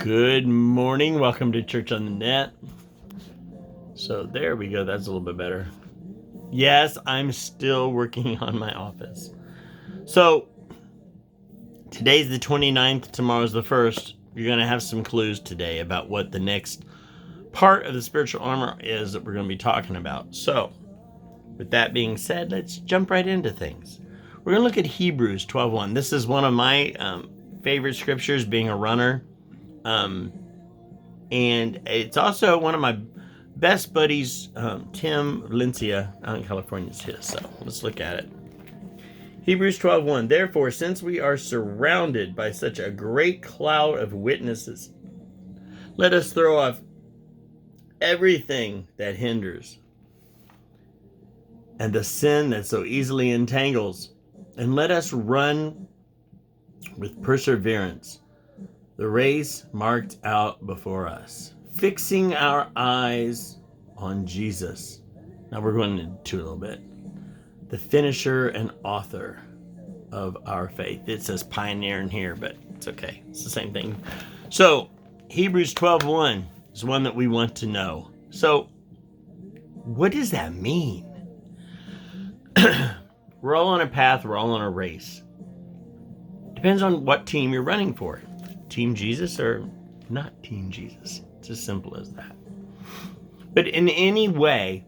Good morning. Welcome to Church on the Net. So there we go. That's a little bit better. Yes, I'm still working on my office. So today's the 29th. Tomorrow's the 1st. You're going to have some clues today about what the next part of the spiritual armor is that we're going to be talking about. So with that being said, let's jump right into things. We're going to look at Hebrews 12:1. This is one of my favorite scriptures, being a runner. And it's also one of my best buddies, Tim Valencia, out in California, is his. So let's look at it. Hebrews 12:1. Therefore, since we are surrounded by such a great cloud of witnesses, let us throw off everything that hinders and the sin that so easily entangles, and let us run with perseverance the race marked out before us, fixing our eyes on Jesus. Now we're going into it a little bit. The finisher and author of our faith. It says pioneer in here, but it's okay. It's the same thing. So Hebrews 12:1 is one that we want to know. So what does that mean? We're all on a path. We're all on a race. Depends on what team you're running for. Team Jesus or not Team Jesus. It's as simple as that. But in any way,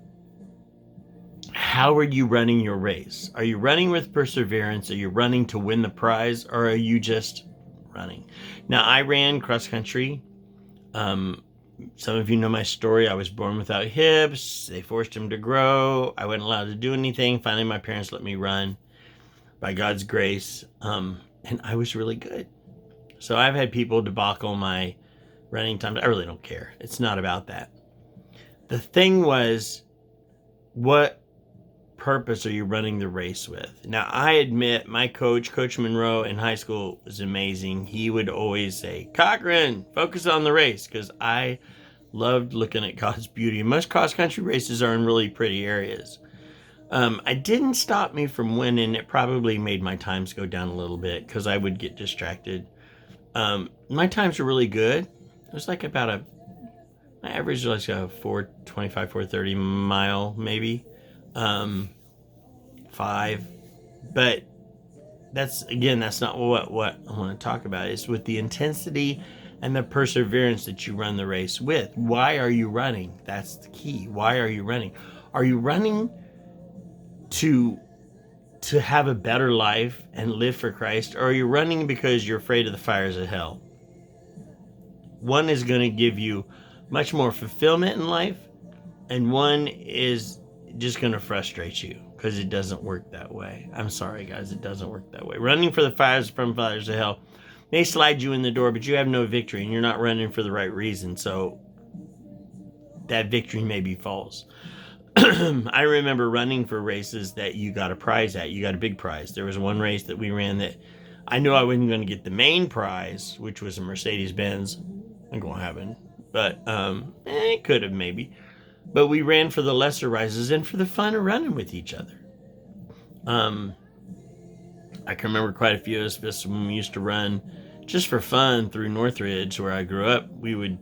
how are you running your race? Are you running with perseverance? Are you running to win the prize? Or are you just running? Now, I ran cross country. Some of you know my story. I was born without hips. They forced him to grow. I wasn't allowed to do anything. Finally, my parents let me run by God's grace. And I was really good. So I've had people debacle my running times. I really don't care. It's not about that. The thing was, what purpose are you running the race with? Now, I admit my coach, Coach Monroe in high school, was amazing. He would always say, Cochran, focus on the race, because I loved looking at God's beauty. And most cross-country races are in really pretty areas. It didn't stop me from winning. It probably made my times go down a little bit because I would get distracted. My times were really good. It was like my average was like a 4:25, 4:30 mile, maybe. 5. But that's not what I want to talk about. It's with the intensity and the perseverance that you run the race with. Why are you running? That's the key. Why are you running? Are you running to have a better life and live for Christ? Or are you running because you're afraid of the fires of hell? One is going to give you much more fulfillment in life, and one is just going to frustrate you because it doesn't work that way. I'm sorry, guys, it doesn't work that way. Running for the fires of hell may slide you in the door, but you have no victory, and you're not running for the right reason, so that victory may be false. I remember running for races that you got a prize at. You got a big prize. There was one race that we ran that I knew I wasn't going to get the main prize, which was a Mercedes-Benz. Ain't going to happen. But it could have maybe. But we ran for the lesser prizes and for the fun of running with each other. I can remember quite a few of us when we used to run just for fun through Northridge, where I grew up. We would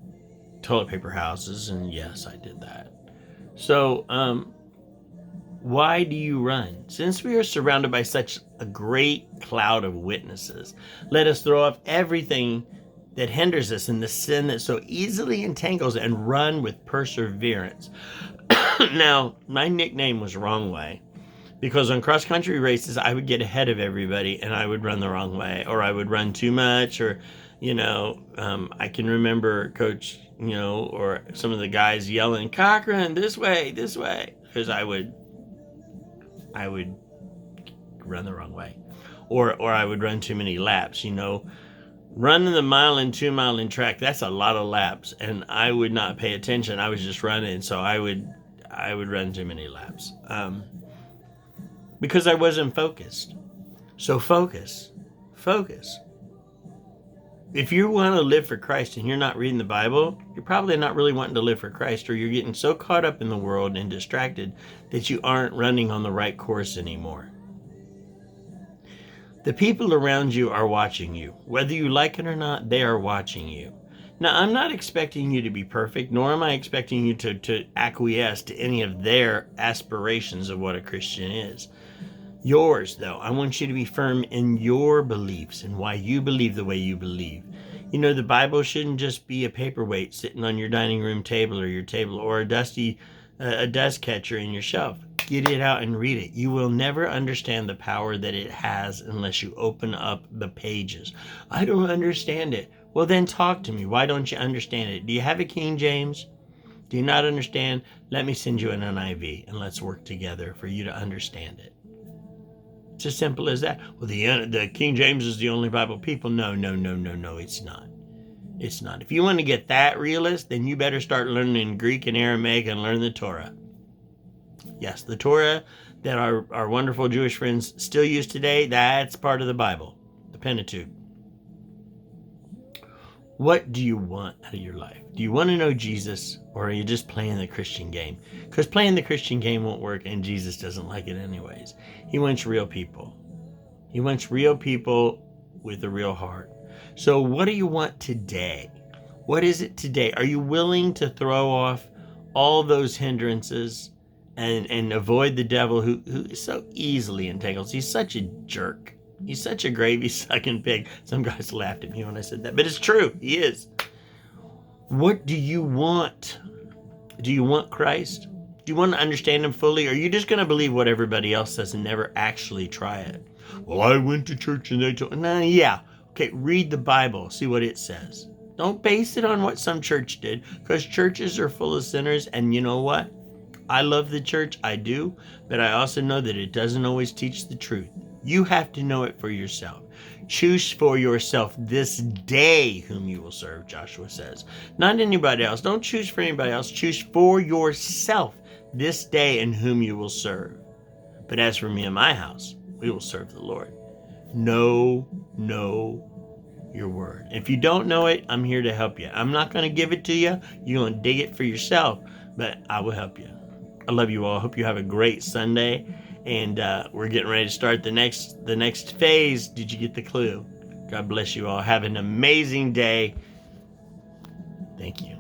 toilet paper houses, and yes, I did that. So, why do you run? Since we are surrounded by such a great cloud of witnesses, let us throw off everything that hinders us and the sin that so easily entangles, and run with perseverance. Now, my nickname was Wrong Way, because on cross-country races, I would get ahead of everybody and I would run the wrong way, or I would run too much, or, I can remember Coach, or some of the guys yelling, Cochran, this way, because I would run the wrong way, or I would run too many laps. Running the mile and 2 mile in track, that's a lot of laps, and I would not pay attention. I was just running, so I would run too many laps because I wasn't focused. So focus. If you want to live for Christ and you're not reading the Bible, you're probably not really wanting to live for Christ, or you're getting so caught up in the world and distracted that you aren't running on the right course anymore. The people around you are watching you. Whether you like it or not, they are watching you. Now, I'm not expecting you to be perfect, nor am I expecting you to acquiesce to any of their aspirations of what a Christian is. Yours, though, I want you to be firm in your beliefs and why you believe the way you believe. You know, the Bible shouldn't just be a paperweight sitting on your dining room table or your table, or a dust catcher in your shelf. Get it out and read it. You will never understand the power that it has unless you open up the pages. I don't understand it. Well, then talk to me. Why don't you understand it? Do you have a King James? Do you not understand? Let me send you an NIV and let's work together for you to understand it. It's as simple as that. Well, the King James is the only Bible. People, no, it's not. It's not. If you want to get that realist, then you better start learning Greek and Aramaic and learn the Torah. Yes, the Torah that our wonderful Jewish friends still use today, that's part of the Bible, the Pentateuch. What do you want out of your life? Do you want to know Jesus, or are you just playing the Christian game? Because playing the Christian game won't work, and Jesus doesn't like it anyways. He wants real people. He wants real people with a real heart. So what do you want today? What is it today? Are you willing to throw off all those hindrances and avoid the devil who so easily entangles? He's such a jerk. He's such a gravy-sucking pig. Some guys laughed at me when I said that, but it's true. He is. What do you want? Do you want Christ? Do you want to understand him fully? Or are you just going to believe what everybody else says and never actually try it? Well, I went to church and they told me. No, yeah. Okay, read the Bible. See what it says. Don't base it on what some church did, because churches are full of sinners. And you know what? I love the church. I do. But I also know that it doesn't always teach the truth. You have to know it for yourself. Choose for yourself this day whom you will serve, Joshua says. Not anybody else. Don't choose for anybody else. Choose for yourself this day in whom you will serve. But as for me and my house, we will serve the Lord. Know your word. If you don't know it, I'm here to help you. I'm not going to give it to you. You're going to dig it for yourself, but I will help you. I love you all. Hope you have a great Sunday. And we're getting ready to start the next phase. Did you get the clue? God bless you all. Have an amazing day. Thank you.